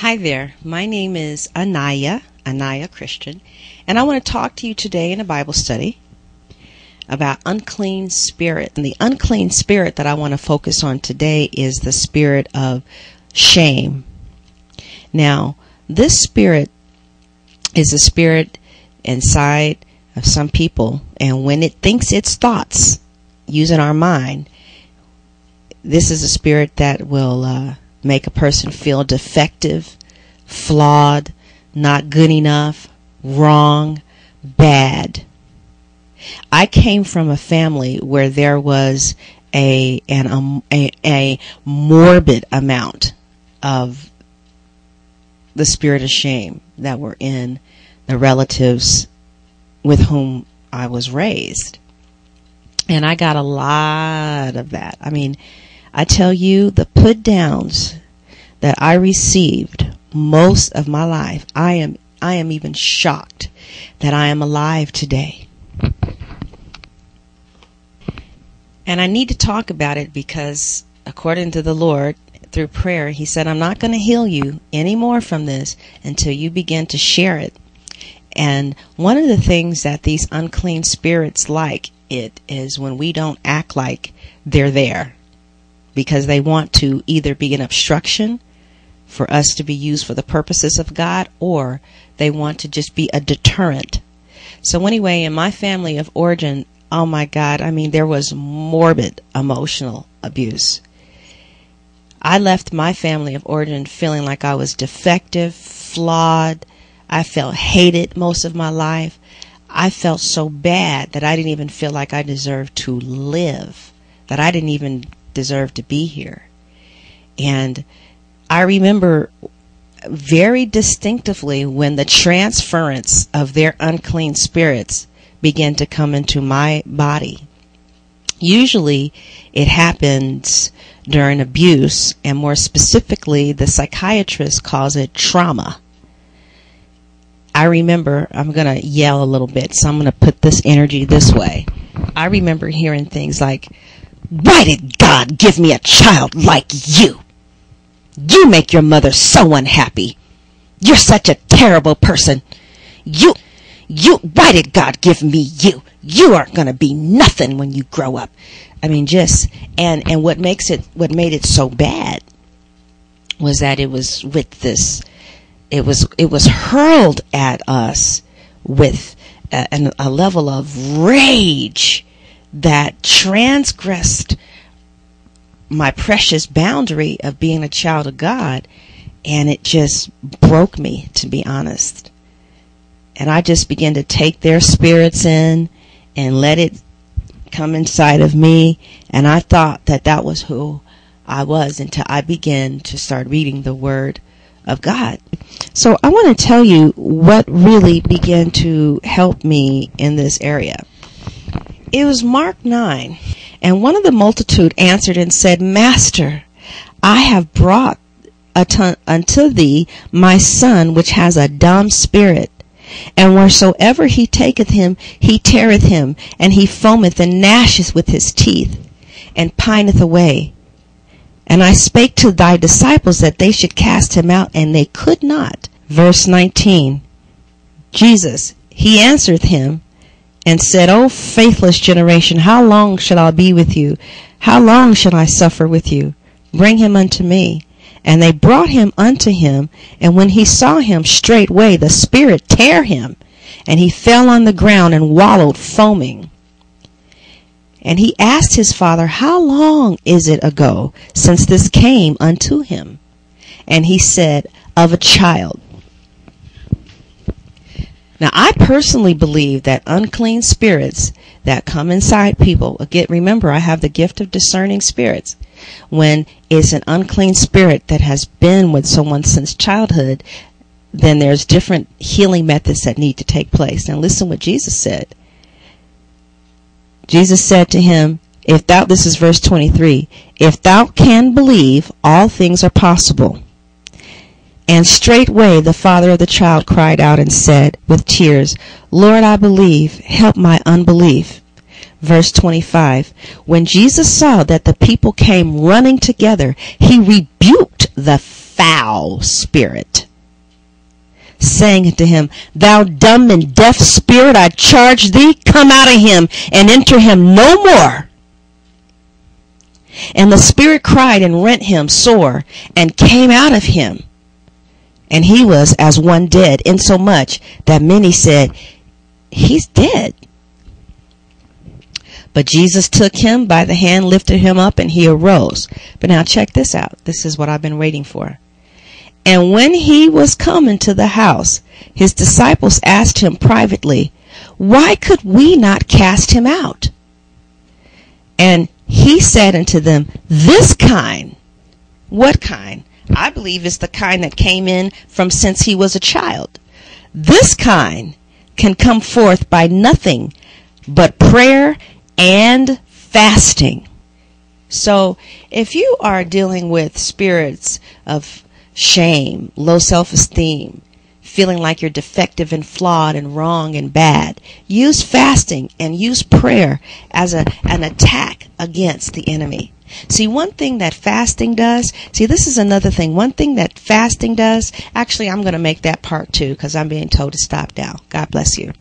Hi there, my name is Anaya Christian, and I want to talk to you today in a Bible study about unclean spirit. And the unclean spirit that I want to focus on today is the spirit of shame. Now, this spirit is a spirit inside of some people, and when it thinks its thoughts using our mind, this is a spirit that will make a person feel defective, flawed, not good enough, wrong, bad. I came from a family where there was a morbid amount of the spirit of shame that were in the relatives with whom I was raised. And I got a lot of that. I mean, I tell you, the put downs that I received most of my life, I am even shocked that I am alive today. And I need to talk about it because according to the Lord, through prayer, He said, I'm not going to heal you anymore from this until you begin to share it. And one of the things that these unclean spirits like it is when we don't act like they're there, because they want to either be an obstruction for us to be used for the purposes of God, or they want to just be a deterrent. So anyway, in my family of origin, oh my God, I mean, there was morbid emotional abuse. I left my family of origin feeling like I was defective, flawed. I felt hated most of my life. I felt so bad that I didn't even feel like I deserved to live, that I didn't even deserve to be here. And I remember very distinctively when the transference of their unclean spirits began to come into my body. Usually it happens during abuse, and more specifically the psychiatrist calls it trauma. I remember, I'm going to yell a little bit, so I'm going to put this energy this way. I remember hearing things like, why did God give me a child like you? You make your mother so unhappy. You're such a terrible person. Why did God give me you? You aren't going to be nothing when you grow up. I mean, and what made it so bad was that it was with this, it was hurled at us with a level of rage that transgressed my precious boundary of being a child of God, and it just broke me, to be honest. And I just began to take their spirits in and let it come inside of me, and I thought that was who I was until I began to start reading the Word of God. So I want to tell you what really began to help me in this area. It was Mark 9, and one of the multitude answered and said, Master, I have brought unto thee my son, which has a dumb spirit. And wheresoever he taketh him, he teareth him, and he foameth and gnasheth with his teeth, and pineth away. And I spake to thy disciples that they should cast him out, and they could not. Verse 19, Jesus, he answereth him, and said, O faithless generation, how long shall I be with you? How long shall I suffer with you? Bring him unto me. And they brought him unto him, and when he saw him, straightway the spirit tare him, and he fell on the ground and wallowed foaming. And he asked his father, How long is it ago since this came unto him? And he said, Of a child. Now, I personally believe that unclean spirits that come inside people, again, remember, I have the gift of discerning spirits. When it's an unclean spirit that has been with someone since childhood, then there's different healing methods that need to take place. Now, listen what Jesus said. Jesus said to him, this is verse 23, if thou can believe, all things are possible. And straightway the father of the child cried out and said with tears, Lord, I believe, help my unbelief. Verse 25, when Jesus saw that the people came running together, he rebuked the foul spirit, saying unto him, Thou dumb and deaf spirit, I charge thee, come out of him, and enter him no more. And the spirit cried and rent him sore, and came out of him. And he was as one dead, insomuch that many said, He's dead. But Jesus took him by the hand, lifted him up, and he arose. But now check this out. This is what I've been waiting for. And when he was come into the house, his disciples asked him privately, Why could we not cast him out? And he said unto them, This kind. What kind? I believe it's the kind that came in from since he was a child. This kind can come forth by nothing but prayer and fasting. So if you are dealing with spirits of shame, low self-esteem, feeling like you're defective and flawed and wrong and bad, use fasting and use prayer as an attack against the enemy. See, one thing that fasting does, this is another thing. One thing that fasting does, actually, I'm going to make that part 2 because I'm being told to stop now. God bless you.